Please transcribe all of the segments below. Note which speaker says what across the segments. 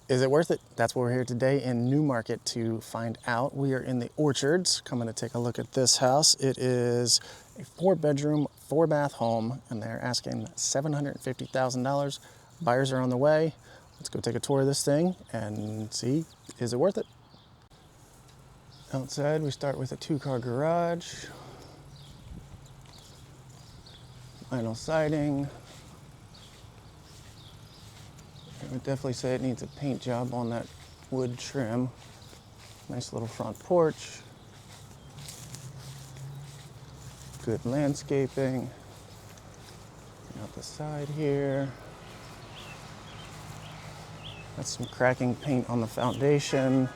Speaker 1: Is it worth it? That's what we're here today in Newmarket to find out. We are in the Orchards, coming to take a look at this house. It is a 4-bedroom, 4-bath home, and they're asking $750,000. Buyers are on the way. Let's go take a tour of this thing and see, is it worth it? Outside, we start with a 2-car garage. Vinyl siding. I would definitely say it needs a paint job on that wood trim. Nice little front porch. Good landscaping. Out the side here. That's some cracking paint on the foundation.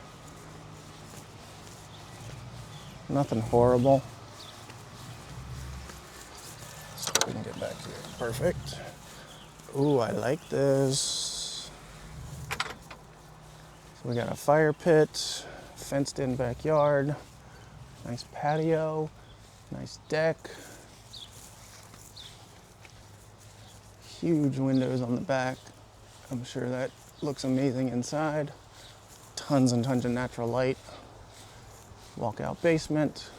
Speaker 1: Nothing horrible. So we can get back here. Perfect. Ooh, I like this. We got a fire pit, fenced in backyard, nice patio, nice deck, huge windows on the back. I'm sure that looks amazing inside. Tons and tons of natural light. Walkout basement.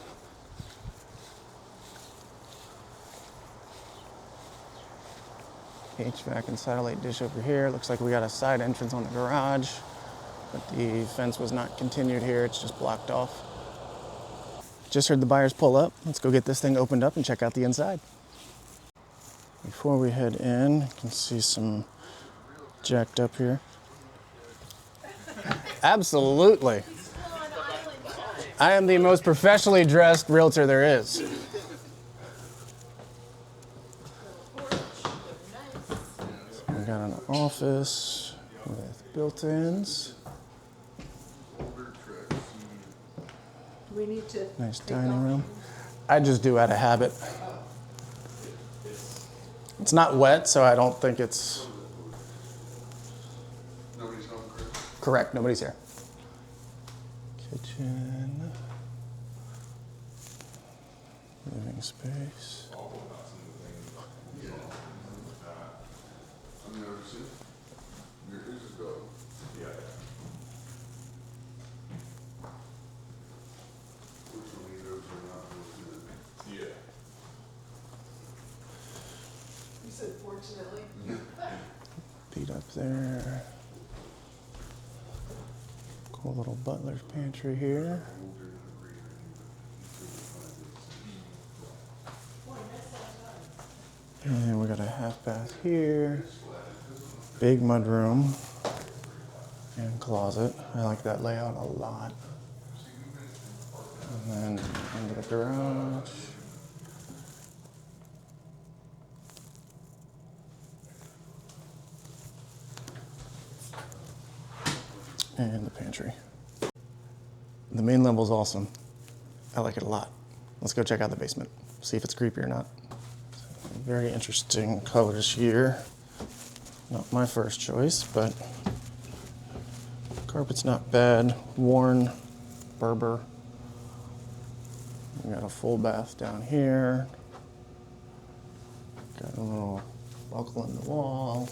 Speaker 1: HVAC and satellite dish over here. Looks like we got a side entrance on the garage. But the fence was not continued here, it's just blocked off. Just heard the buyers pull up. Let's go get this thing opened up and check out the inside. Before we head in, you can see some jacked up here. Absolutely. I am the most professionally dressed realtor there is. So we got an office with built-ins.
Speaker 2: We need to
Speaker 1: Nice dining room. I just do out of habit. It's not wet, so I don't think it's...
Speaker 3: Nobody's home, Chris?
Speaker 1: Correct, nobody's here. Kitchen. Living space.
Speaker 3: Yeah. I'm noticing. Yours is go. Yeah. Which windows are not listed? Yeah.
Speaker 2: You said fortunately.
Speaker 1: Feet up there. Cool little butler's pantry here. And we got a half bath here. Big mudroom and closet. I like that layout a lot. And then into the garage. And the pantry. The main level is awesome. I like it a lot. Let's go check out the basement. See if it's creepy or not. Very interesting colors here. Not my first choice, but carpet's not bad. Worn, Berber. We got a full bath down here. Got a little buckle in the wall.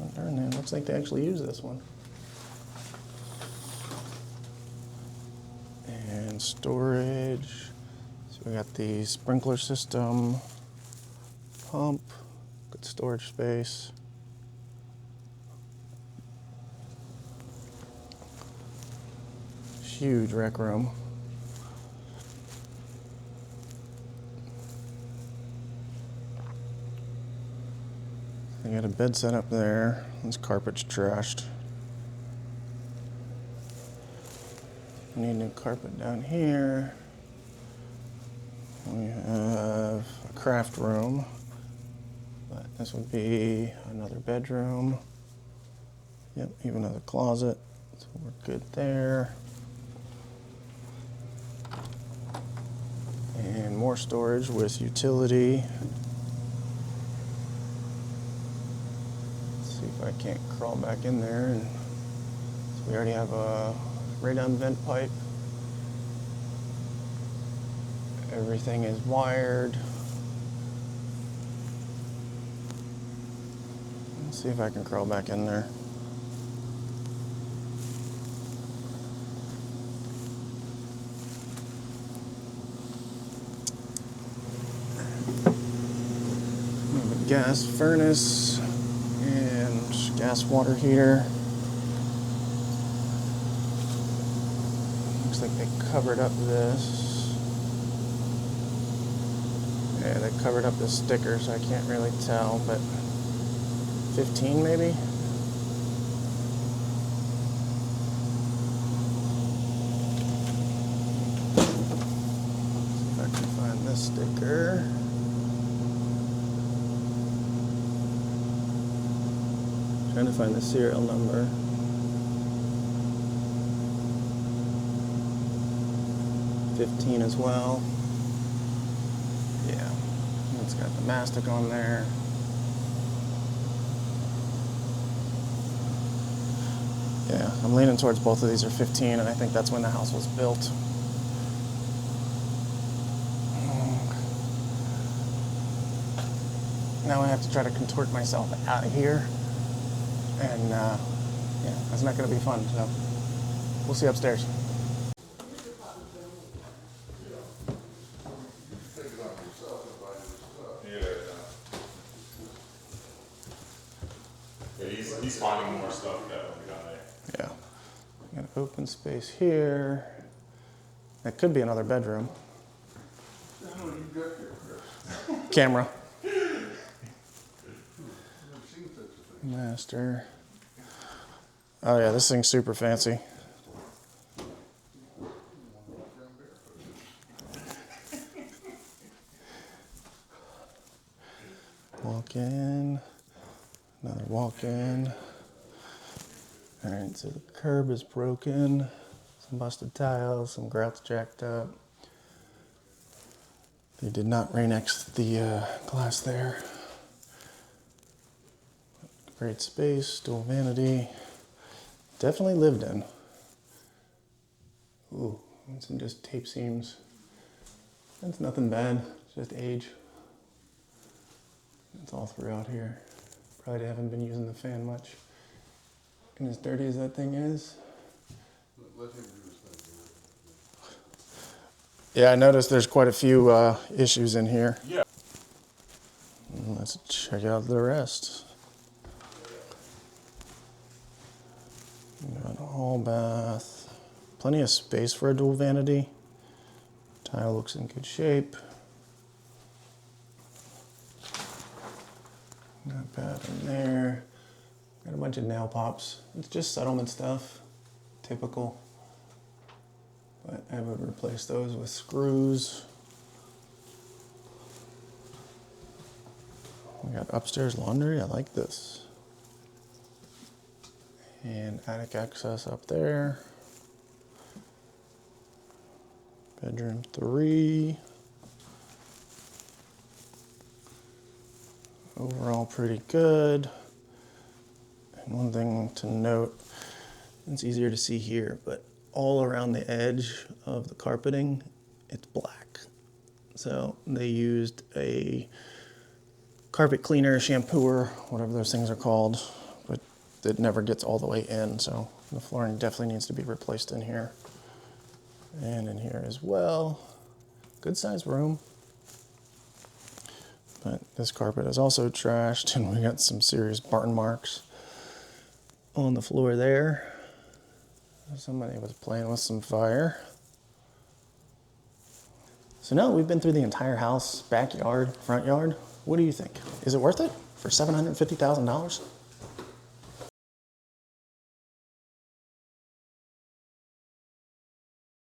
Speaker 1: Oh, darn it, looks like they actually use this one. And storage. So we got the sprinkler system, pump, good storage space. Huge rec room. They got a bed set up there. This carpet's trashed. Need new carpet down here. We have a craft room, but this would be another bedroom. Yep, even another closet, so we're good there. And more storage with utility. Let's see if I can't crawl back in there. And so we already have a radon vent pipe. Everything is wired. See if I can crawl back in there. Gas furnace and gas water heater. Looks like they covered up this. Yeah, they covered up the sticker, so I can't really tell, but 15 maybe? See if I can find this sticker. Trying to find the serial number. $15 as well. Yeah, it's got the mastic on there. Yeah, I'm leaning towards both of these are 15, and I think that's when the house was built. Now I have to try to contort myself out of here. And yeah, that's not going to be fun, so we'll see upstairs.
Speaker 4: Yeah, he's finding more stuff that we got there.
Speaker 1: Yeah. Got an open space here. That could be another bedroom.
Speaker 3: What the hell you got here, Chris?
Speaker 1: Camera.
Speaker 3: I've never seen such a thing.
Speaker 1: Master. Oh yeah, this thing's super fancy. Walk in. Another walk in. All right, so the curb is broken. Some busted tiles, some grouts jacked up. They did not rain-X the glass there. Great space, dual vanity. Definitely lived in. Ooh, and some just tape seams. That's nothing bad, just age. It's all throughout here. Probably haven't been using the fan much. And as dirty as that thing is.
Speaker 3: Let him do his thing.
Speaker 1: Yeah, I noticed there's quite a few issues in here.
Speaker 4: Yeah.
Speaker 1: Let's check out the rest. Got a hall bath. Plenty of space for a dual vanity. Tile looks in good shape. Not bad in there. Got a bunch of nail pops. It's just settlement stuff. Typical. But I would replace those with screws. We got upstairs laundry. I like this. And attic access up there. Bedroom 3. Overall pretty good. And one thing to note, it's easier to see here, but all around the edge of the carpeting, it's black. So they used a carpet cleaner, shampooer, whatever those things are called, but it never gets all the way in, so the flooring definitely needs to be replaced in here. And in here as well. Good sized room. But this carpet is also trashed, and we got some serious burn marks on the floor there. Somebody was playing with some fire. So now we've been through the entire house, backyard, front yard. What do you think? Is it worth it for $750,000?